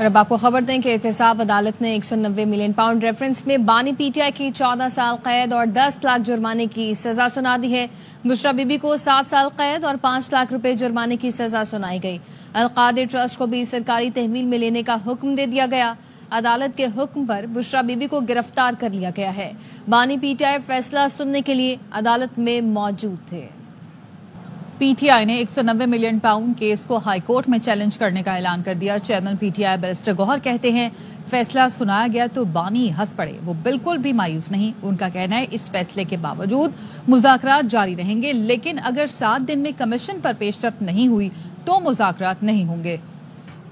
اور اب آپ کو خبر دیں کہ احتساب عدالت نے 190 ملین پاؤنڈ ریفرنس میں بانی پی ٹی آئی کی 14 سال قید اور 10 لاکھ جرمانے کی سزا سنا دی ہے۔ بشرا بی بی کو 7 سال قید اور 5 لاکھ روپے جرمانے کی سزا سنائی گئی۔ القادر ٹرسٹ کو بھی سرکاری تحویل میں لینے کا حکم دے دیا گیا۔ عدالت کے حکم پر بشرا بی بی کو گرفتار کر لیا گیا ہے۔ بانی پی ٹی آئی فیصلہ سننے کے لیے عدالت میں موجود تھے۔ پی ٹی آئی نے 190 ملین پاؤنڈ کیس کو ہائی کورٹ میں چیلنج کرنے کا اعلان کر دیا۔ Chairman P T I barrister Gohar کہتے ہیں فیصلہ سنایا گیا تو بانی ہنس پڑے، وہ بالکل بھی مایوس نہیں۔ ان کا کہنا ہے اس فیصلے کے باوجود مذاکرات جاری رہیں گے، لیکن اگر 7 دن میں کمیشن پر پیش رفت نہیں ہوئی تو مذاکرات نہیں ہوں گے۔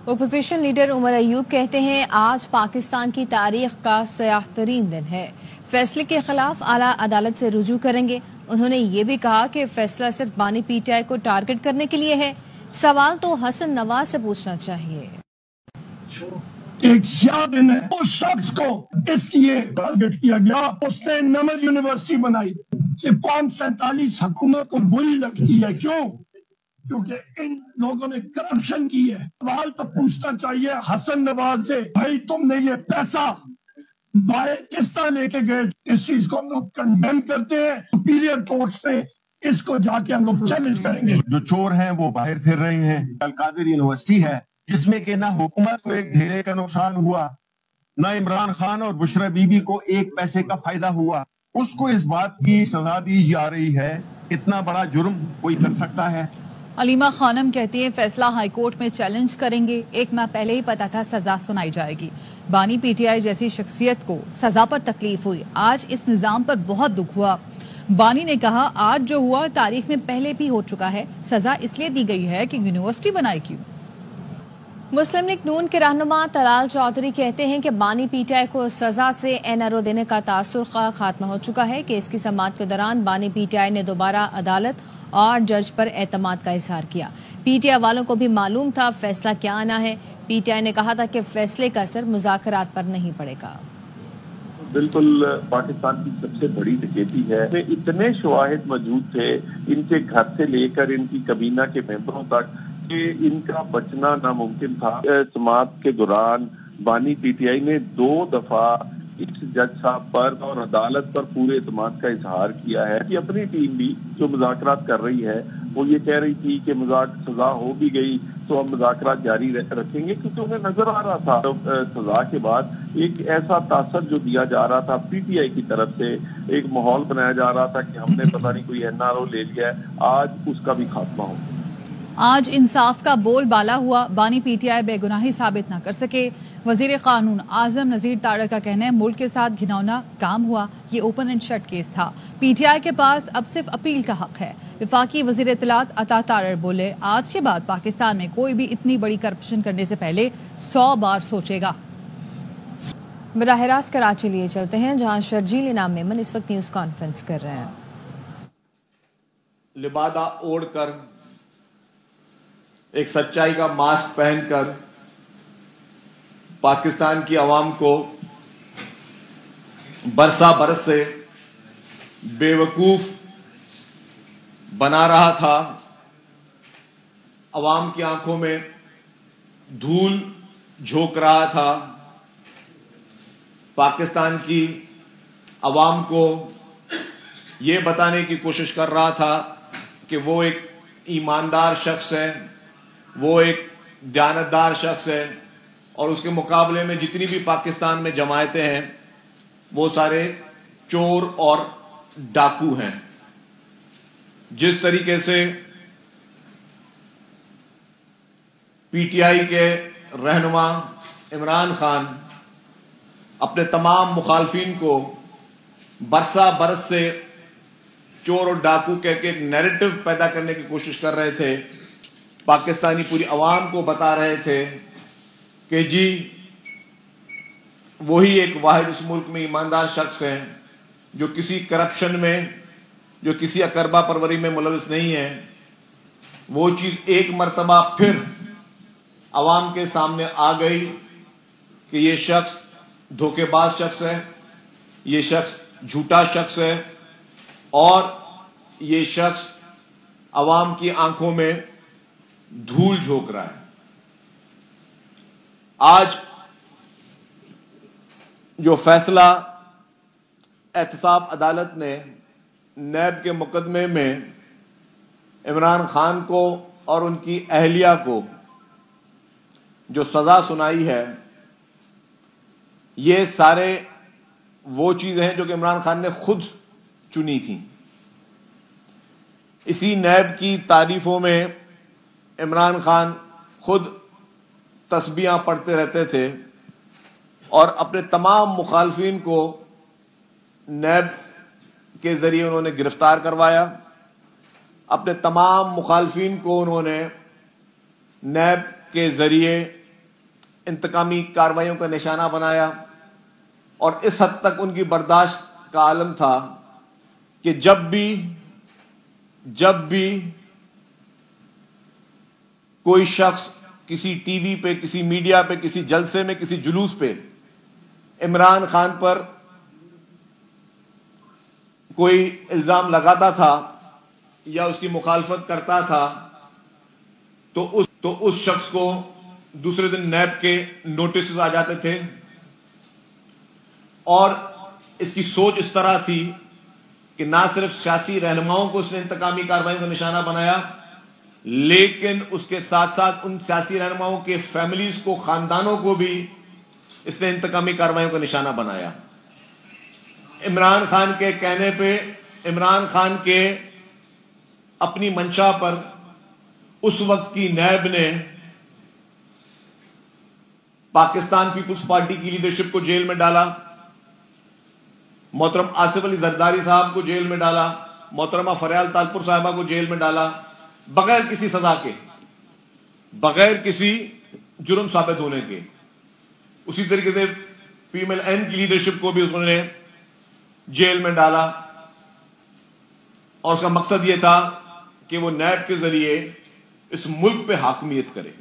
اپوزیشن لیڈر عمر ایوب کہتے ہیں آج پاکستان کی تاریخ کا سیاہ ترین دن ہے، فیصلے کے خلاف اعلیٰ عدالت سے رجوع کریں گے۔ انہوں نے یہ بھی کہا کہ فیصلہ صرف بانی پی ٹی آئی کو ٹارگٹ کرنے کے لیے ہے، سوال تو حسن نواز سے پوچھنا چاہیے۔ ایک سیاہ دن ہے، اس شخص کو اس لیے ٹارگٹ کیا گیا، اس نے نمر یونیورسٹی بنائی کہ 47 حکومت کو بری لگتی ہے۔ کیوں؟ کیونکہ ان لوگوں نے کرپشن کی ہے۔ سوال تو پوچھنا چاہیے حسن نواز سے، بھائی تم نے یہ پیسہ باہر کس طرح لے کے گئے؟ اس چیز کو ہم لوگ کنڈیم کرتے ہیں، سپیریئر کورٹس میں اس کو جا کے ہم لوگ چیلنج کریں گے۔ جو چور ہیں وہ باہر پھر رہے ہیں۔ القادر یونیورسٹی ہے جس میں کہ نہ حکومت کو ایک ڈھیرے کا نقصان ہوا، نہ عمران خان اور بشرا بی بی کو ایک پیسے کا فائدہ ہوا، اس کو اس بات کی سزا دی جا رہی ہے۔ اتنا بڑا جرم کوئی کر سکتا ہے؟ علیمہ خانم کہتی ہیں فیصلہ ہائی کورٹ میں چیلنج کریں گے، 1 ماہ پہلے ہی پتا تھا سزا سنائی جائے گی۔ بانی پی ٹی آئی جیسی شخصیت کو سزا پر تکلیف ہوئی، آج اس نظام پر بہت دکھ ہوا۔ بانی نے کہا آج جو ہوا تاریخ میں پہلے بھی ہو چکا ہے، سزا اس لیے دی گئی ہے کہ یونیورسٹی بنائی کیوں۔ مسلم لیگ نون کے رہنما طلال چودھری کہتے ہیں کہ بانی پی ٹی آئی کو سزا سے این آر او دینے کا تاثر خاتمہ ہو چکا ہے کہ اس کی سماعت کے دوران بانی پی ٹی آئی نے دوبارہ عدالت اور جج پر اعتماد کا اظہار کیا۔ پی ٹی آئی والوں کو بھی معلوم تھا فیصلہ کیا آنا ہے۔ پی ٹی آئی نے کہا تھا کہ فیصلے کا اثر مذاکرات پر نہیں پڑے گا۔ بالکل پاکستان کی سب سے بڑی ڈکیتی ہے، اتنے شواہد موجود تھے ان کے گھر سے لے کر ان کی کابینہ کے ممبروں تک کہ ان کا بچنا ناممکن تھا۔ سماعت کے دوران بانی پی ٹی آئی نے 2 دفعہ اس جج صاحب پر اور عدالت پر پورے اعتماد کا اظہار کیا ہے کہ اپنی ٹیم بھی جو مذاکرات کر رہی ہے وہ یہ کہہ رہی تھی کہ سزا ہو بھی گئی تو ہم مذاکرات جاری رکھیں گے، کیونکہ انہیں نظر آ رہا تھا سزا کے بعد ایک ایسا تاثر جو دیا جا رہا تھا پی ٹی آئی کی طرف سے، ایک ماحول بنایا جا رہا تھا کہ ہم نے پتہ نہیں کوئی این آر او لے لیا ہے، آج اس کا بھی خاتمہ ہو۔ آج انصاف کا بول بالا ہوا، بانی پی ٹی آئی بے گناہی ثابت نہ کر سکے۔ وزیر قانون اعظم نذیر تارڑ کا کہنا ہے ملک کے ساتھ گھناؤنا کام ہوا، یہ اوپن اینڈ شٹ کیس تھا، پی ٹی آئی کے پاس اب صرف اپیل کا حق ہے۔ وفاقی وزیر اطلاعات عطا تارڑ بولے آج کے بعد پاکستان میں کوئی بھی اتنی بڑی کرپشن کرنے سے پہلے 100 بار سوچے گا۔ براہ راست کراچی لیے چلتے ہیں جہاں شرجیل انعام میمن اس وقت نیوز کانفرنس کر رہے ہیں۔ لبادہ اوڑھ کر، ایک سچائی کا ماسک پہن کر پاکستان کی عوام کو برسا برس سے بے وقوف بنا رہا تھا، عوام کی آنکھوں میں دھول جھونک رہا تھا، پاکستان کی عوام کو یہ بتانے کی کوشش کر رہا تھا کہ وہ ایک ایماندار شخص ہے، وہ ایک دیانتدار شخص ہے، اور اس کے مقابلے میں جتنی بھی پاکستان میں جماعتیں ہیں وہ سارے چور اور ڈاکو ہیں۔ جس طریقے سے پی ٹی آئی کے رہنما عمران خان اپنے تمام مخالفین کو برسا برس سے چور اور ڈاکو کہہ کے ایک نیریٹو پیدا کرنے کی کوشش کر رہے تھے، پاکستانی پوری عوام کو بتا رہے تھے کہ جی وہی ایک واحد اس ملک میں ایماندار شخص ہے جو کسی کرپشن میں، جو کسی اقربا پروری میں ملوث نہیں ہے۔ وہ چیز ایک مرتبہ پھر عوام کے سامنے آ گئی کہ یہ شخص دھوکے باز شخص ہے، یہ شخص جھوٹا شخص ہے، اور یہ شخص عوام کی آنکھوں میں دھول جھونک رہا ہے۔ آج جو فیصلہ احتساب عدالت نے نیب کے مقدمے میں عمران خان کو اور ان کی اہلیہ کو جو سزا سنائی ہے، یہ سارے وہ چیزیں ہیں جو کہ عمران خان نے خود چنی تھیں۔ اسی نیب کی تعریفوں میں عمران خان خود تسبیحاں پڑھتے رہتے تھے اور اپنے تمام مخالفین کو نیب کے ذریعے انہوں نے گرفتار کروایا، اپنے تمام مخالفین کو انہوں نے نیب کے ذریعے انتقامی کارروائیوں کا نشانہ بنایا، اور اس حد تک ان کی برداشت کا عالم تھا کہ جب بھی کوئی شخص کسی ٹی وی پہ، کسی میڈیا پہ، کسی جلسے میں، کسی جلوس پہ عمران خان پر کوئی الزام لگاتا تھا یا اس کی مخالفت کرتا تھا تو اس شخص کو دوسرے دن نیب کے نوٹسز آ جاتے تھے، اور اس کی سوچ اس طرح تھی کہ نہ صرف سیاسی رہنماؤں کو اس نے انتقامی کارروائیوں کا نشانہ بنایا، لیکن اس کے ساتھ ساتھ ان سیاسی رہنماؤں کے فیملیز کو، خاندانوں کو بھی اس نے انتقامی کارروائیوں کا نشانہ بنایا۔ عمران خان کے کہنے پہ، عمران خان کے اپنی منشا پر اس وقت کی نیب نے پاکستان پیپلز پارٹی کی لیڈرشپ کو جیل میں ڈالا، محترم آصف علی زرداری صاحب کو جیل میں ڈالا، محترمہ فریال تالپور صاحبہ کو جیل میں ڈالا، بغیر کسی سزا کے، بغیر کسی جرم ثابت ہونے کے۔ اسی طریقے سے پی ایم ایل این کی لیڈرشپ کو بھی انہوں نے جیل میں ڈالا، اور اس کا مقصد یہ تھا کہ وہ نیب کے ذریعے اس ملک پہ حاکمیت کرے۔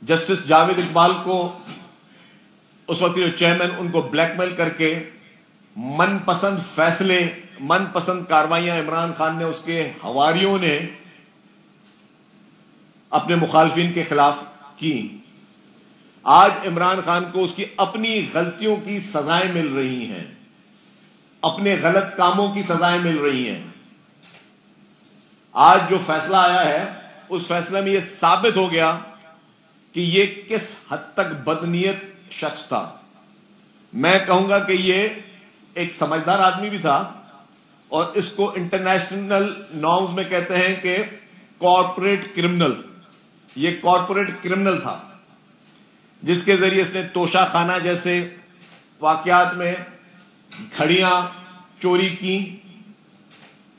جسٹس جاوید اقبال کو، اس وقت جو چیئرمین، ان کو بلیک میل کر کے من پسند فیصلے، من پسند کارروائیاں عمران خان نے، اس کے حواریوں نے اپنے مخالفین کے خلاف کی۔ آج عمران خان کو اس کی اپنی غلطیوں کی سزائیں مل رہی ہیں، اپنے غلط کاموں کی سزائیں مل رہی ہیں۔ آج جو فیصلہ آیا ہے، اس فیصلے میں یہ ثابت ہو گیا کہ یہ کس حد تک بدنیت شخص تھا۔ میں کہوں گا کہ یہ ایک سمجھدار آدمی بھی تھا، اور اس کو انٹرنیشنل نارمز میں کہتے ہیں کہ کارپوریٹ کرمنل۔ یہ کارپوریٹ کرمنل تھا جس کے ذریعے اس نے توشہ خانہ جیسے واقعات میں گھڑیاں چوری کی،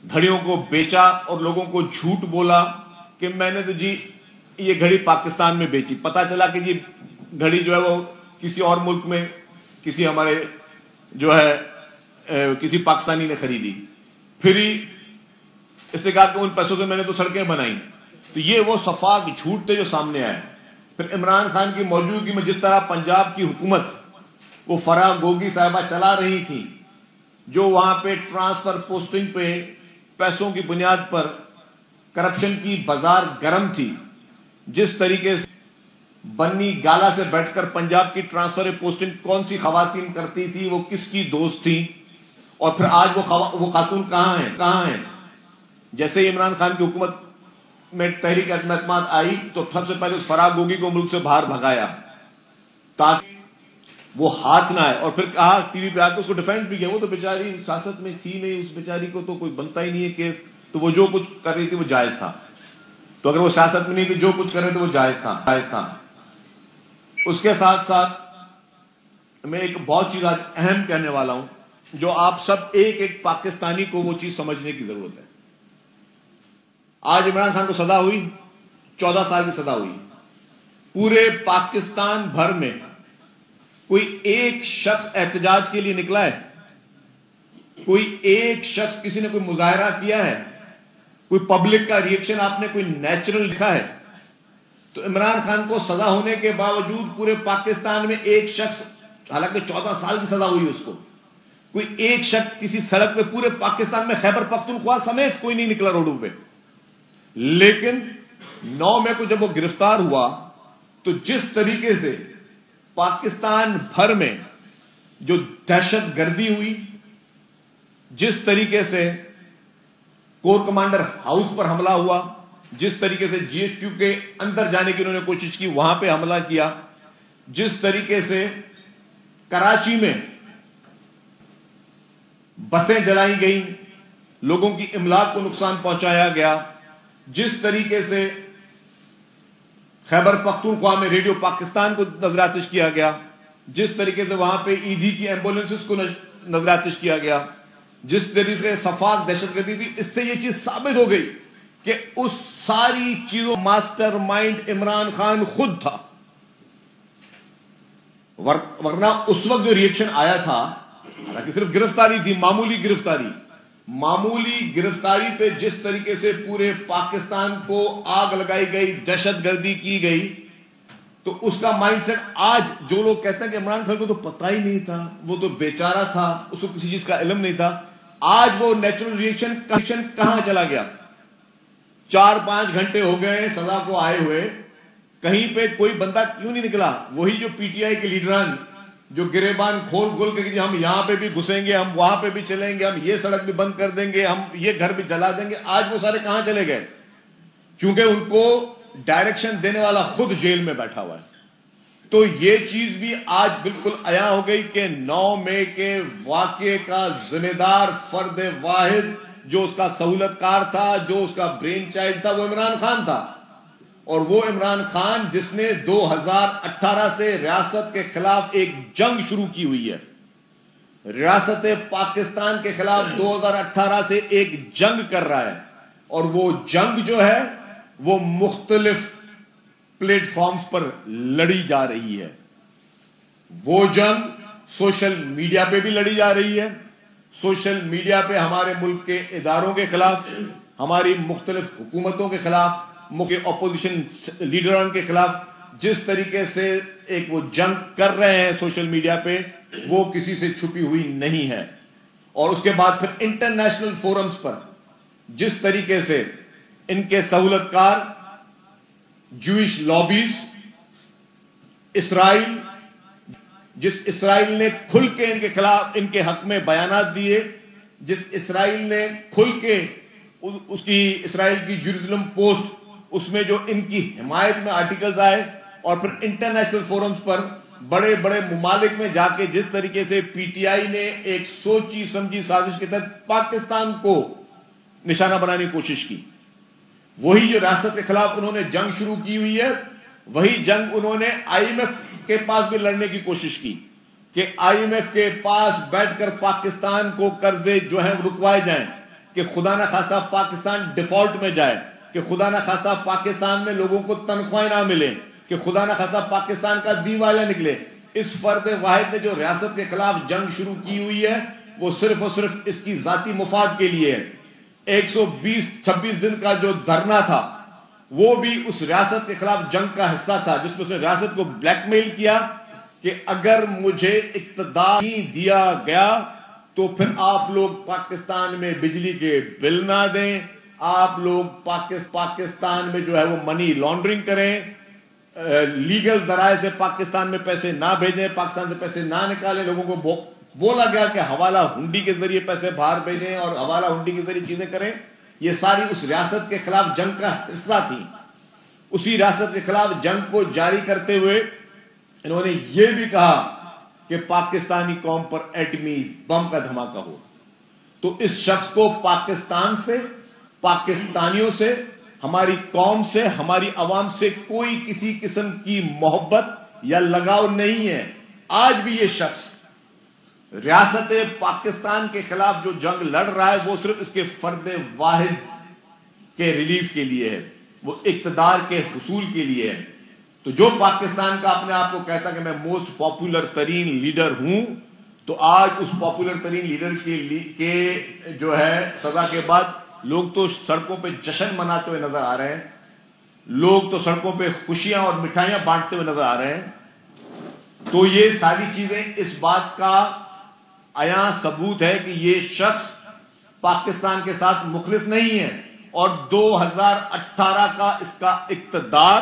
گھڑیوں کو بیچا اور لوگوں کو جھوٹ بولا کہ میں نے تو جی یہ گھڑی پاکستان میں بیچی، پتا چلا کہ جی گھڑی جو ہے وہ کسی اور ملک میں، کسی ہمارے جو ہے کسی پاکستانی نے خریدی۔ پھر ہی اس نے کہا کہ ان پیسوں سے میں نے تو سڑکیں بنائی۔ تو یہ وہ صفاق جھوٹ تھے جو سامنے آئے۔ پھر عمران خان کی موجودگی میں جس طرح پنجاب کی حکومت وہ فرح گوگی صاحبہ چلا رہی تھی، جو وہاں پہ ٹرانسفر پوسٹنگ پہ پیسوں کی بنیاد پر کرپشن کی بازار گرم تھی، جس طریقے سے بنی گالا سے بیٹھ کر پنجاب کی ٹرانسفر پوسٹنگ کون سی خواتین کرتی تھی، وہ کس کی دوست تھی، اور پھر آج وہ خاتون کہاں ہیں۔ جیسے ہی عمران خان کی حکومت میں تحریک عدم اعتماد آئی تو سب سے پہلے اس فرح گوگی کو ملک سے باہر بھگایا تاکہ وہ ہاتھ نہ آئے، اور پھر کہا ٹی وی پہ آ کے اس کو ڈیفینڈ بھی کیا، وہ تو بیچاری سیاست میں تھی نہیں، اس بیچاری کو تو کوئی بنتا ہی نہیں ہے کیس، تو وہ جو کچھ کر رہی تھی وہ جائز تھا۔ تو اگر وہ سیاست میں نہیں تھی، جو کچھ کر رہے تھے وہ جائز تھا۔ اس کے ساتھ ساتھ میں ایک بہت چیز آج اہم کہنے والا ہوں، جو آپ سب ایک پاکستانی کو وہ چیز سمجھنے کی ضرورت ہے۔ آج عمران خان کو سزا ہوئی، 14 سال کی سزا ہوئی۔ پورے پاکستان بھر میں کوئی ایک شخص احتجاج کے لیے نکلا ہے؟ کوئی ایک شخص، کسی نے کوئی مظاہرہ کیا ہے؟ کوئی پبلک کا ریئیکشن آپ نے کوئی نیچرل لکھا ہے؟ تو عمران خان کو سزا ہونے کے باوجود پورے پاکستان میں ایک شخص، حالانکہ 14 سال کی سزا ہوئی اس کو، کوئی ایک شخص کسی سڑک پہ پورے پاکستان میں خیبر پختونخوا سمیت کوئی نہیں نکلا روڈوں پہ۔ لیکن 9 مئی کو جب وہ گرفتار ہوا تو جس طریقے سے پاکستان بھر میں جو دہشت گردی ہوئی، جس طریقے سے کور کمانڈر ہاؤس پر حملہ ہوا، جس طریقے سے جی ایچ کیو کے اندر جانے کی انہوں نے کوشش کی، وہاں پہ حملہ کیا، جس طریقے سے کراچی میں بسیں جلائی گئیں، لوگوں کی املاک کو نقصان پہنچایا گیا، جس طریقے سے خیبر پختونخوا میں ریڈیو پاکستان کو نظر آتش کیا گیا، جس طریقے سے وہاں پہ ایدھی کی ایمبولینسز کو نظر آتش کیا گیا، جس طریقے سے صفاق دہشت گردی تھی، اس سے یہ چیز ثابت ہو گئی کہ اس ساری چیزوں ماسٹر مائنڈ عمران خان خود تھا. ورنہ اس وقت جو ریئیکشن آیا تھا، حالانکہ صرف گرفتاری تھی، معمولی گرفتاری پہ جس طریقے سے پورے پاکستان کو آگ لگائی گئی، دہشت گردی کی گئی، تو اس کا مائنڈ سیٹ آج جو لوگ کہتے ہیں کہ عمران خان کو تو پتہ ہی نہیں تھا، وہ تو بیچارہ تھا، اس کو کسی چیز کا علم نہیں تھا، آج وہ نیچرل ریئیکشن کہاں چلا گیا؟ 4-5 گھنٹے ہو گئے سزا کو آئے ہوئے، کہیں پہ کوئی بندہ کیوں نہیں نکلا؟ وہی جو پی ٹی آئی کے لیڈران جو گریبان کھول کے کہ ہم یہاں پہ بھی گھسیں گے، ہم وہاں پہ بھی چلیں گے، ہم یہ سڑک بھی بند کر دیں گے، ہم یہ گھر بھی جلا دیں گے، آج وہ سارے کہاں چلے گئے؟ کیونکہ ان کو ڈائریکشن دینے والا خود جیل میں بیٹھا ہوا ہے. تو یہ چیز بھی آج بالکل عیاں ہو گئی کہ 9 مئی کے واقعے کا ذمہ دار فرد واحد جو اس کا سہولت کار تھا، جو اس کا برین چائلڈ تھا، وہ عمران خان تھا. اور وہ عمران خان جس نے 2018 سے ریاست کے خلاف ایک جنگ شروع کی ہوئی ہے، ریاست پاکستان کے خلاف 2018 سے ایک جنگ کر رہا ہے، اور وہ جنگ جو ہے وہ مختلف پلیٹ فارمز پر لڑی جا رہی ہے. وہ جنگ سوشل میڈیا پہ بھی لڑی جا رہی ہے. سوشل میڈیا پہ ہمارے ملک کے اداروں کے خلاف، ہماری مختلف حکومتوں کے خلاف، اپوزیشن لیڈران کے خلاف جس طریقے سے ایک وہ جنگ کر رہے ہیں سوشل میڈیا پہ، وہ کسی سے چھپی ہوئی نہیں ہے. اور اس کے بعد پھر انٹرنیشنل فورمز پر جس طریقے سے ان کے سہولت کار جوئش لابیز، اسرائیل، جس اسرائیل نے کھل کے ان کے خلاف، ان کے حق میں بیانات دیے، جس اسرائیل نے کھل کے اس کی اسرائیل کی جیروسلم پوسٹ، اس میں جو ان کی حمایت میں آرٹیکلز آئے، اور پھر انٹرنیشنل فورمز پر بڑے بڑے ممالک میں جا کے جس طریقے سے پی ٹی آئی نے ایک سوچی سمجھی سازش کے تحت پاکستان کو نشانہ بنانے کی کوشش کی. وہی جو ریاست کے خلاف انہوں نے جنگ شروع کی ہوئی ہے، وہی جنگ انہوں نے آئی ایم ایف کے پاس بھی لڑنے کی کوشش کی کہ آئی ایم ایف کے پاس بیٹھ کر پاکستان کو قرضے جو ہیں رکوائے جائیں، کہ خدا نہ خواستہ پاکستان ڈیفالٹ میں جائے، کہ خدا نہ خواستہ پاکستان میں لوگوں کو تنخواہیں نہ ملیں، کہ خدا نہ خواستہ پاکستان کا دیوالیہ نکلے. اس فرد واحد نے جو ریاست کے خلاف جنگ شروع کی ہوئی ہے، وہ صرف اور صرف اس کی ذاتی مفاد کے لیے ہے. 126 دن کا جو دھرنا تھا، وہ بھی اس ریاست کے خلاف جنگ کا حصہ تھا، جس میں اس نے ریاست کو بلیک میل کیا کہ اگر مجھے اقتدار نہیں دیا گیا تو پھر آپ لوگ پاکستان میں بجلی کے بل نہ دیں، آپ لوگ پاکستان میں جو ہے وہ منی لانڈرنگ کریں، لیگل ذرائع سے پاکستان میں پیسے نہ بھیجیں، پاکستان سے پیسے نہ نکالیں. لوگوں کو بولا گیا کہ حوالہ ہنڈی کے ذریعے پیسے باہر بھیجیں اور حوالہ ہنڈی کے ذریعے چیزیں کریں. یہ ساری اس ریاست کے خلاف جنگ کا حصہ تھی. اسی ریاست کے خلاف جنگ کو جاری کرتے ہوئے انہوں نے یہ بھی کہا کہ پاکستانی قوم پر ایٹمی بم کا دھماکہ ہو. تو اس شخص کو پاکستان سے، پاکستانیوں سے، ہماری قوم سے، ہماری عوام سے کوئی کسی قسم کی محبت یا لگاؤ نہیں ہے. آج بھی یہ شخص ریاست پاکستان کے خلاف جو جنگ لڑ رہا ہے، وہ صرف اس کے فرد واحد کے ریلیف کے لیے ہے، وہ اقتدار کے حصول کے لیے ہے. تو جو پاکستان کا اپنے آپ کو کہتا کہ میں موسٹ پاپولر ترین لیڈر ہوں، تو آج اس پاپولر ترین لیڈر کے جو ہے سزا کے بعد لوگ تو سڑکوں پہ جشن مناتے ہوئے نظر آ رہے ہیں، لوگ تو سڑکوں پہ خوشیاں اور مٹھائیاں بانٹتے ہوئے نظر آ رہے ہیں. تو یہ ساری چیزیں اس بات کا عیاں ثبوت ہے کہ یہ شخص پاکستان کے ساتھ مخلص نہیں ہے، اور 2018 کا اس کا اقتدار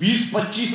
20-25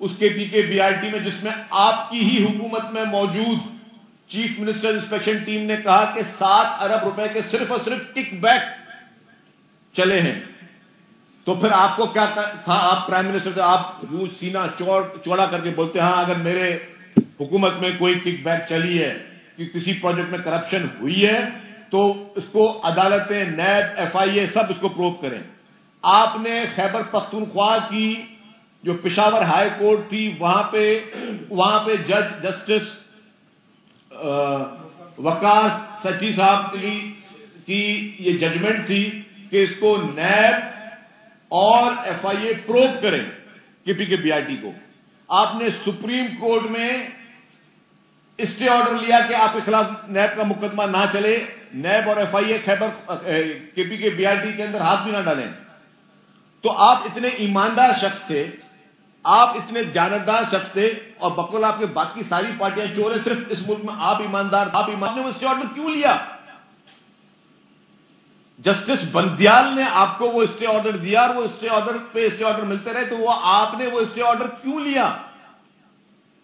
اس KPK-BRT میں جس میں آپ کی ہی حکومت میں موجود چیف منسٹر انسپیکشن ٹیم نے کہا کہ 7 ارب روپے کے صرف اور صرف کک بیک چلے ہیں، تو پھر آپ کو کیا تھا؟ آپ پرائم منسٹر تھے، آپ سینہ چوڑا کر کے بولتے ہاں اگر میرے حکومت میں کوئی کک بیک چلی ہے کہ کسی پروجیکٹ میں کرپشن ہوئی ہے تو اس کو عدالتیں، نیب، FIA سب اس کو پروو کریں۔ آپ نے خیبر پختونخوا کی جو پشاور ہائی کورٹ تھی وہاں پہ جسٹس وقاص سچی صاحب کی یہ ججمنٹ تھی کہ اس کو نیب اور FIA پروو کریں KPK-BRT کو۔ آپ نے سپریم کورٹ میں اسٹے آرڈر لیا کہ آپ کے خلاف نیب کا مقدمہ نہ چلے، نیب اور FIA KPK-BRT کے اندر ہاتھ بھی نہ ڈالیں۔ تو آپ اتنے ایماندار شخص تھے، آپ اتنے دیانتدار شخص تھے، اور بقول آپ کے باقی ساری پارٹیاں چور ہیں، صرف اس ملک میں آپ ایماندار، نے وہ اسٹے آرڈر کیوں لیا؟ جسٹس بندیال نے آپ کو وہ اسٹے آرڈر دیا اور وہ اسٹے آرڈر ملتے رہے، تو وہ آپ نے وہ اسٹے آرڈر کیوں لیا؟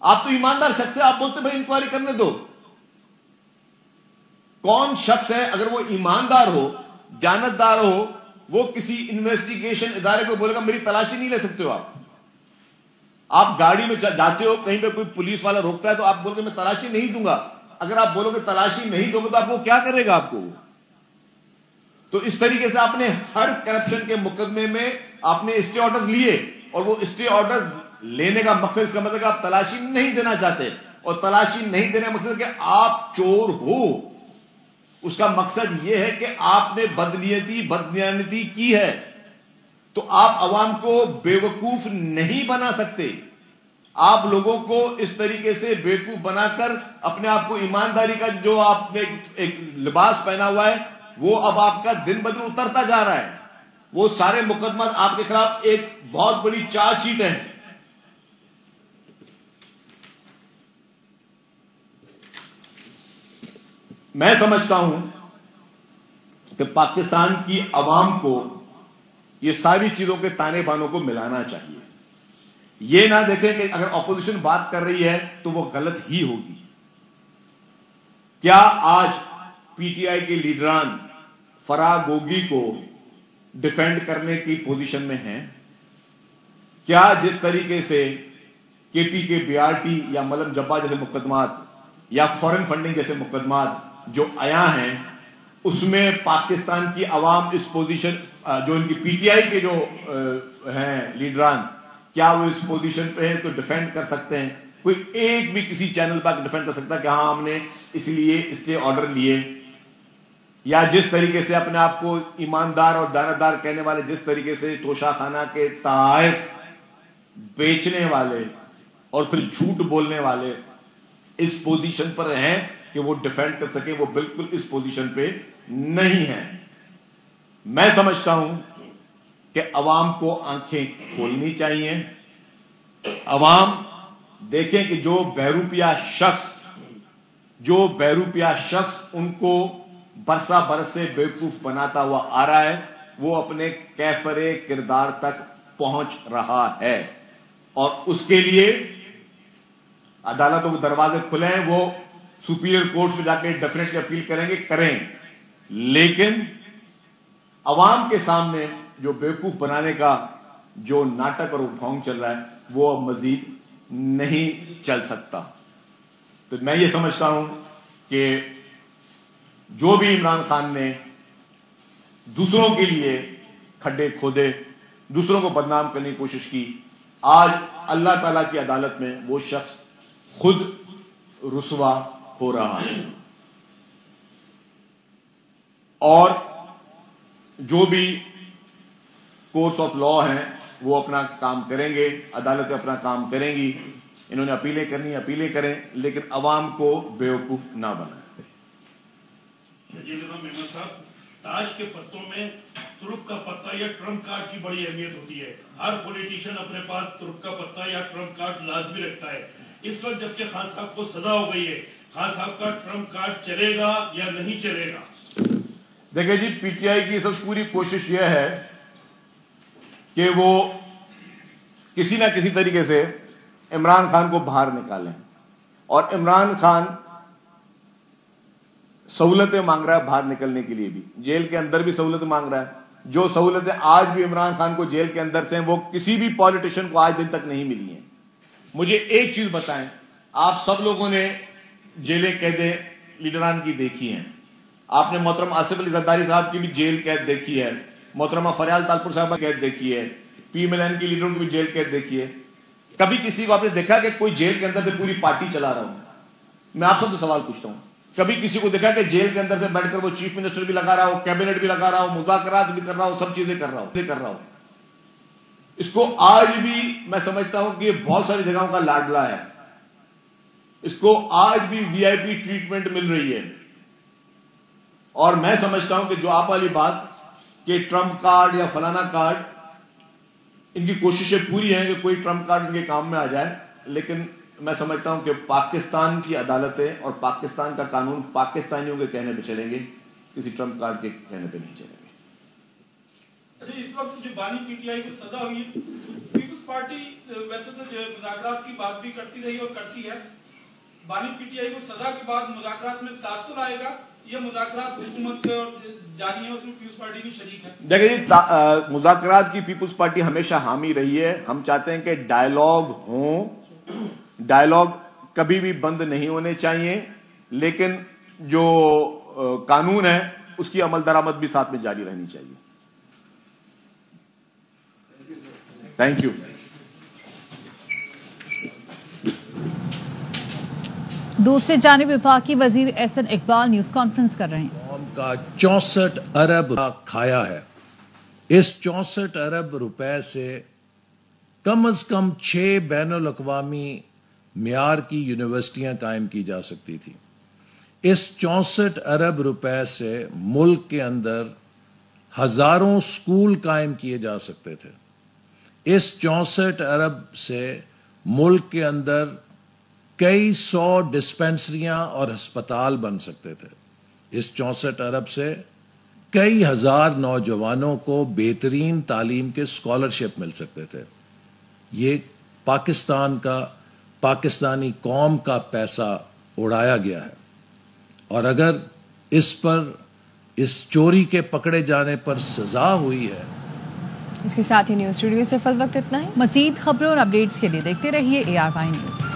آپ تو ایماندار شخص ہے، آپ بولتے بھائی انکوائری کرنے دو۔ کون شخص ہے اگر وہ ایماندار ہو، دیانتدار ہو، وہ کسی انویسٹیگیشن ادارے کو بولے گا میری تلاشی نہیں لے سکتے ہو؟ آپ گاڑی میں جاتے ہو، کہیں پہ کوئی پولیس والا روکتا ہے تو آپ بول گے میں تلاشی نہیں دوں گا۔ اگر آپ بولو گے تلاشی نہیں دو گے تو آپ کو کیا کرے گا آپ کو؟ تو اس طریقے سے آپ نے ہر کرپشن کے مقدمے میں آپ نے اسٹے آرڈر لیے، اور وہ اسٹے آرڈر لینے کا مقصد اس کا مطلب کہ آپ تلاشی نہیں دینا چاہتے، اور تلاشی نہیں دینے کا مقصد کہ آپ چور ہو۔ اس کا مقصد یہ ہے کہ آپ نے بدنیتی کی ہے، تو آپ عوام کو بیوقوف نہیں بنا سکتے۔ آپ لوگوں کو اس طریقے سے بیوقوف بنا کر اپنے آپ کو ایمانداری کا جو آپ نے ایک لباس پہنا ہوا ہے وہ اب آپ کا دن بدن اترتا جا رہا ہے۔ وہ سارے مقدمات آپ کے خلاف ایک بہت بڑی چارج شیٹ ہے۔ میں سمجھتا ہوں کہ پاکستان کی عوام کو یہ ساری چیزوں کے تانے بانوں کو ملانا چاہیے۔ یہ نہ دیکھیں کہ اگر اپوزیشن بات کر رہی ہے تو وہ غلط ہی ہوگی۔ کیا آج PTI کے لیڈران فرا گوگی کو ڈیفینڈ کرنے کی پوزیشن میں ہیں؟ کیا جس طریقے سے KPK-BRT یا ملم جبا جیسے مقدمات یا فورن فنڈنگ جیسے مقدمات جو آیا ہیں اس میں پاکستان کی عوام اس پوزیشن، جو ان کی PTI کے جو ہیں لیڈران، کیا وہ اس پوزیشن پہ ہیں تو ڈیفینڈ کر سکتے ہیں؟ کوئی ایک بھی کسی چینل پر ڈیفینڈ کر سکتا ہے کہ ہاں ہم نے اس لیے اسٹے آرڈر لیے؟ یا جس طریقے سے اپنے آپ کو ایماندار اور دیانتدار کہنے والے، جس طریقے سے توشہ خانہ کے تحائف بیچنے والے اور پھر جھوٹ بولنے والے اس پوزیشن پر ہیں کہ وہ ڈیفینڈ کر سکیں، وہ بالکل اس پوزیشن پہ نہیں ہیں۔ میں سمجھتا ہوں کہ عوام کو آنکھیں کھولنی چاہیے۔ عوام دیکھیں کہ جو بہروپیہ شخص ان کو برسا برس سے بیوقوف بناتا ہوا آ رہا ہے، وہ اپنے کیفر کردار تک پہنچ رہا ہے، اور اس کے لیے عدالتوں کے دروازے کھلے ہیں۔ وہ سپیریئر کورٹس میں جا کے ڈیفینیٹلی اپیل کریں، لیکن عوام کے سامنے جو بیوقوف بنانے کا جو ناٹک اور ڈھونگ چل رہا ہے وہ مزید نہیں چل سکتا۔ تو میں یہ سمجھتا ہوں کہ جو بھی عمران خان نے دوسروں کے لیے کھڈے کھودے، دوسروں کو بدنام کرنے کی کوشش کی، آج اللہ تعالی کی عدالت میں وہ شخص خود رسوا ہو رہا ہے۔ اور جو بھی کورس آف لا ہیں وہ اپنا کام کریں گے، عدالتیں اپنا کام کریں گی، انہوں نے اپیلیں کرنی اپیلیں کریں، لیکن عوام کو بیوقوف نہ بنائیں۔ ممبر صاحب، تاش کے پتوں میں ترک کا پتا یا ٹرمپ کارڈ کی بڑی اہمیت ہوتی ہے۔ ہر پولیٹیشین اپنے پاس ترک کا پتا یا ٹرمپ کارڈ لازمی رکھتا ہے۔ اس وقت جبکہ خان صاحب کو سزا ہو گئی ہے، خان صاحب کا ٹرمپ کارڈ چلے گا یا نہیں چلے گا؟ دیکھیں جی، PTI کی سب پوری کوشش یہ ہے کہ وہ کسی نہ کسی طریقے سے عمران خان کو باہر نکالیں. اور عمران خان سہولتیں مانگ رہا ہے باہر نکلنے کے لیے بھی, جیل کے اندر بھی سہولتیں مانگ رہا ہے. جو سہولتیں آج بھی عمران خان کو جیل کے اندر سے ہیں وہ کسی بھی پولیٹیشین کو آج دن تک نہیں ملی ہیں. مجھے ایک چیز بتائیں, آپ سب لوگوں نے جیلیں قیدیں لیڈران کی دیکھی ہیں. آپ نے محترم آصف علی زرداری صاحب کی بھی جیل قید دیکھی ہے, محترمہ فریال تالپور صاحبہ کی قید دیکھی ہے, پی ایم ایل این کی لیڈروں کی بھی جیل قید دیکھی ہے. کبھی کسی کو آپ نے دیکھا کہ کوئی جیل کے اندر سے پوری پارٹی چلا رہا ہوں؟ میں آپ سب سے سوال پوچھتا ہوں, کبھی کسی کو دیکھا کہ جیل کے اندر سے بیٹھ کر وہ چیف منسٹر بھی لگا رہا ہو, کیبنٹ بھی لگا رہا ہو, مذاکرات بھی کر رہا ہو, سب چیزیں کر رہا ہو؟ اس کو آج بھی میں سمجھتا ہوں کہ یہ بہت ساری جگہوں کا لاڈلا ہے. اس کو آج بھی وی آئی پی ٹریٹمنٹ مل رہی ہے. اور میں سمجھتا ہوں کہ جو آپ والی بات کہ ٹرمپ کارڈ یا فلانا کارڈ, ان کی کوششیں پوری ہیں کہ کوئی ٹرمپ کارڈ ان کے کام میں آ جائے, لیکن میں سمجھتا ہوں کہ پاکستان کی عدالتیں اور پاکستان کا قانون پاکستانیوں کے کہنے پہ چلیں گے, کسی ٹرمپ کارڈ کے کہنے پہ نہیں چلیں گے. اس وقت جو بانی پی ٹی آئی کو سزا ہوئی, پیپلز پارٹی ویسے تو مذاکرات کی بات بھی کرتی رہی اور کرتی ہے, بانی پی ٹی آئی کو سزا کے بعد مذاکرات میں تعطل آئے گا, یہ مذاکرات حکومت جاری ہیں, اس میں پیپلز پارٹی بھی شریک ہے؟ دیکھیں جی, مذاکرات کی پیپلز پارٹی ہمیشہ حامی رہی ہے. ہم چاہتے ہیں کہ ڈائیلاگ ہوں, ڈائیلاگ کبھی بھی بند نہیں ہونے چاہیے, لیکن جو قانون ہے اس کی عمل درآمد بھی ساتھ میں جاری رہنی چاہیے. Thank you. دوسری جانب وفاقی وزیر احسن اقبال نیوز کانفرنس کر رہے ہیں. قوم کا 64 ارب کھایا ہے. اس 64 ارب روپے سے کم از کم 6 بین الاقوامی معیار کی یونیورسٹیاں قائم کی جا سکتی تھی. اس 64 ارب روپے سے ملک کے اندر ہزاروں سکول قائم کیے جا سکتے تھے. اس 64 ارب سے ملک کے اندر کئی 100 ڈسپینسریاں اور ہسپتال بن سکتے تھے. اس 64 ارب سے کئی ہزار نوجوانوں کو بہترین تعلیم کے اسکالرشپ مل سکتے تھے. یہ پاکستان کا, پاکستانی قوم کا پیسہ اڑایا گیا ہے, اور اگر اس پر, اس چوری کے پکڑے جانے پر سزا ہوئی ہے. اس کے ساتھ ہی نیوز اسٹوڈیو سے فی الوقت اتنا ہے. مزید خبروں اور اپڈیٹس کے لیے دیکھتے رہیے ARY نیوز.